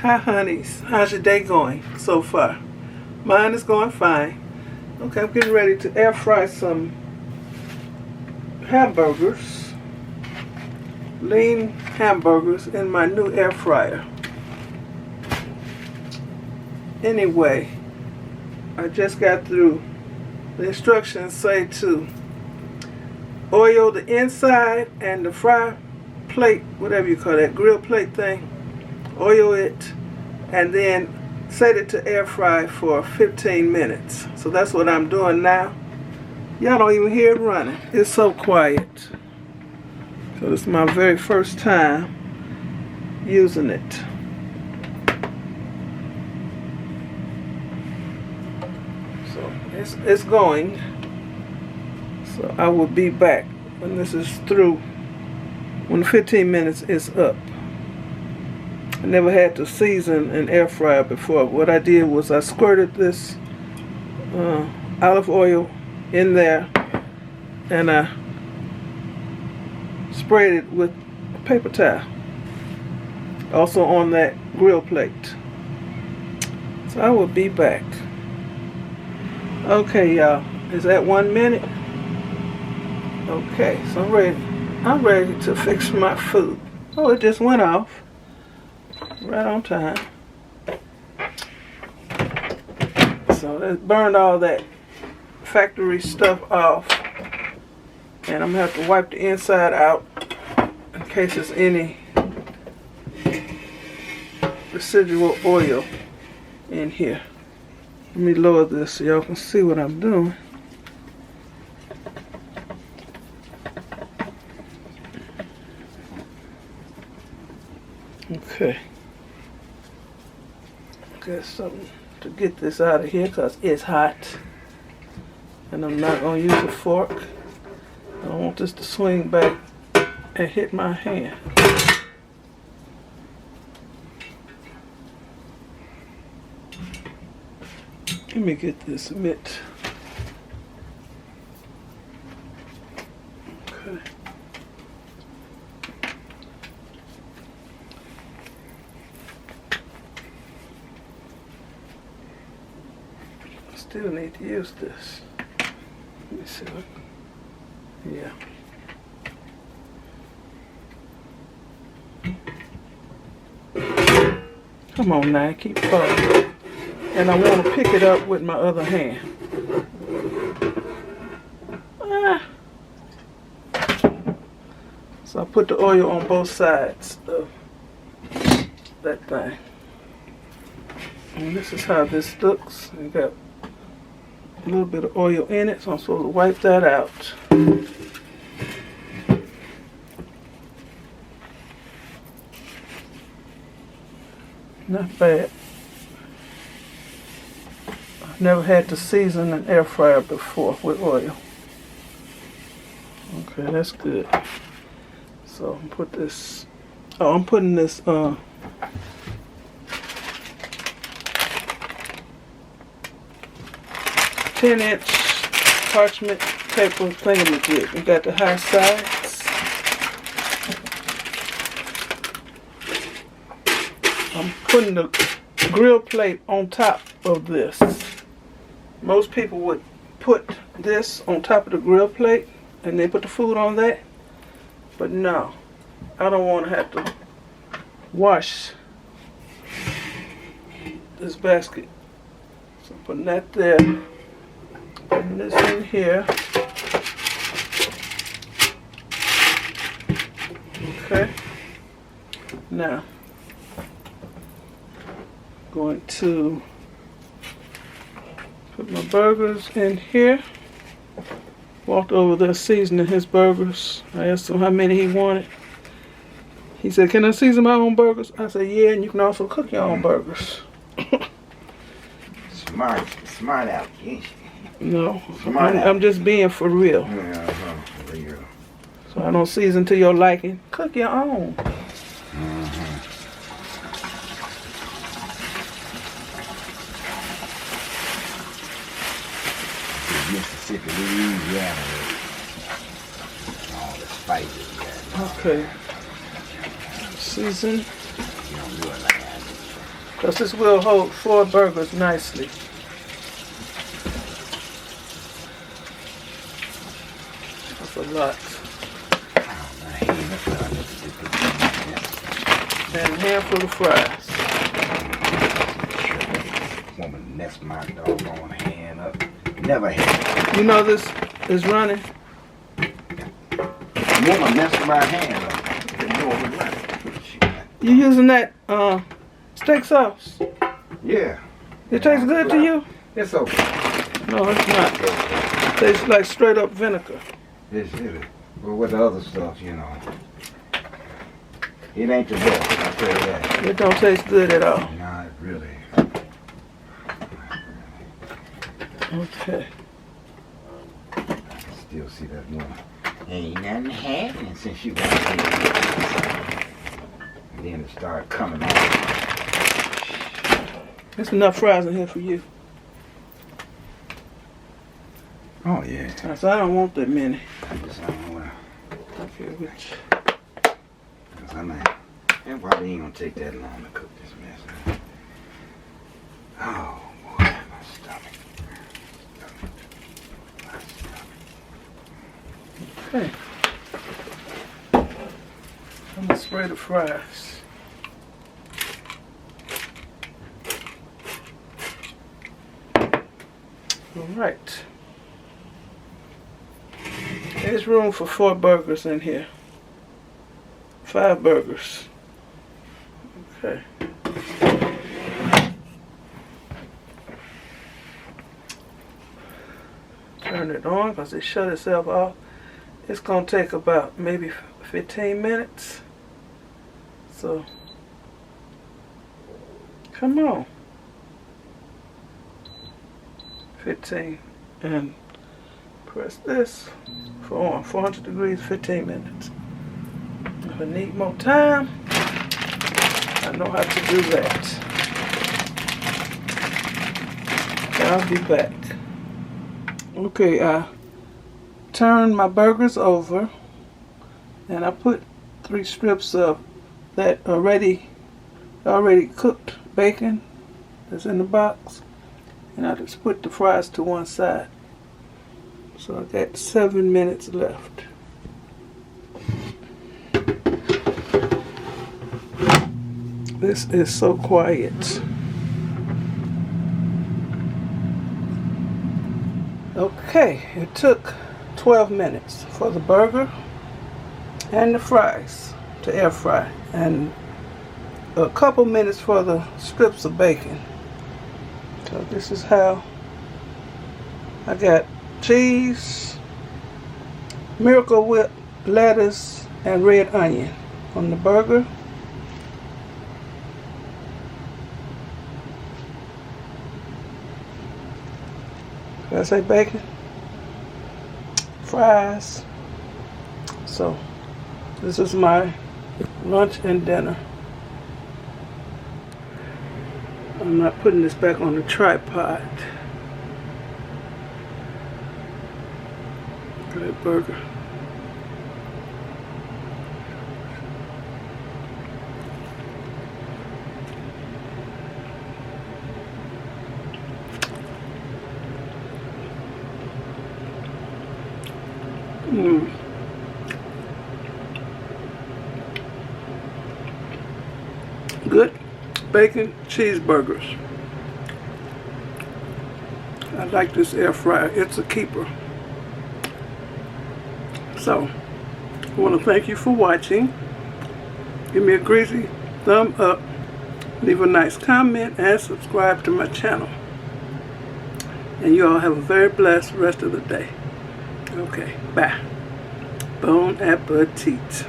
Hi honeys, how's your day going so far? Mine is going fine. Okay, I'm getting ready to air fry some hamburgers, lean hamburgers in my new air fryer. Anyway, I just got through. The instructions say to oil the inside and the fry plate, whatever you call that, grill plate thing. Oil it and then set it to air fry for 15 minutes. So that's what I'm doing now. Y'all don't even hear it running. It's so quiet. So this is my very first time using it. So it's going. So I will be back when this is through, when 15 minutes is up. I never had to season an air fryer before. What I did was I squirted this olive oil in there and I sprayed it with a paper towel. Also on that grill plate. So I will be back. Okay, y'all. Is that 1 minute? Okay, so I'm ready to fix my food. Oh, it just went off. Right on time. So it burned all that factory stuff off. And I'm going to have to wipe the inside out in case there's any residual oil in here. Let me lower this so y'all can see what I'm doing. Okay. Got something to get this out of here because it's hot. And I'm not going to use a fork. I don't want this to swing back and hit my hand. Let me get this mitt. Okay. Still need to use this. Let me see what. Yeah. Come on now, keep falling. And I want to pick it up with my other hand. So I put the oil on both sides of that thing. And this is how this looks. You got a little bit of oil in it, so I'm supposed to wipe that out. Not bad. I've never had to season an air fryer before with oil. Okay, that's good. So I'm put this. Oh, I'm putting this 10-inch parchment paper thingamajig. We got the high sides. I'm putting the grill plate on top of this. Most people would put this on top of the grill plate and they put the food on that. But no, I don't want to have to wash this basket. So I'm putting that there. Putting this in here. Okay. Now, going to put my burgers in here. Walked over there seasoning his burgers. I asked him how many he wanted. He said, "Can I season my own burgers?" I said, "Yeah, and you can also cook your own burgers." Smart allocation. No, I'm just being for real. Yeah, for real. So I don't season to your liking. Cook your own. Mississippi, Louisiana, all the spices. Yeah. Okay. Season. You don't do it like that. because this will hold 4 burgers nicely. That's a lot. And a handful of fries. Woman messed my doggone hand up. Never had. You know this is running? Woman messed my hand up. Didn't know it was running. You using that steak sauce? Yeah. It tastes good to you? It's okay. No, it's not. It tastes like straight up vinegar. It's it. But with the other stuff, you know. It ain't the best, I'll tell you that. It don't taste good at all. Nah, it really. Okay. I can still see that woman. Ain't nothing happening since she got here. And then it started coming out. There's enough fries in here for you. Oh, yeah. So I don't want that many. I just don't know. Okay, which... I mean, it probably ain't gonna take that long to cook this mess. Oh, boy, my stomach. Okay. I'm gonna spray the fries. All right. There's room for 4 burgers in here. 5 burgers. Okay. Turn it on because it shut itself off. It's going to take about maybe 15 minutes. So, come on. 15. And press this for on 400 degrees, 15 minutes. If I need more time, I know how to do that. I'll be back. Okay, I turned my burgers over and I put 3 strips of that already cooked bacon that's in the box, and I just put the fries to one side. So I got 7 minutes left. This is so quiet. Okay, it took 12 minutes for the burger and the fries to air fry, and a couple minutes for the strips of bacon. So this is how I got cheese, Miracle Whip, lettuce, and red onion on the burger. Did I say bacon? Fries. So, this is my lunch and dinner. I'm not putting this back on the tripod. Look at that burger. Good bacon cheeseburgers. I like this air fryer. It's a keeper. So, I want to thank you for watching. Give me a greasy thumb up. Leave a nice comment and subscribe to my channel. And you all have a very blessed rest of the day. Okay, bye. Bon appetit.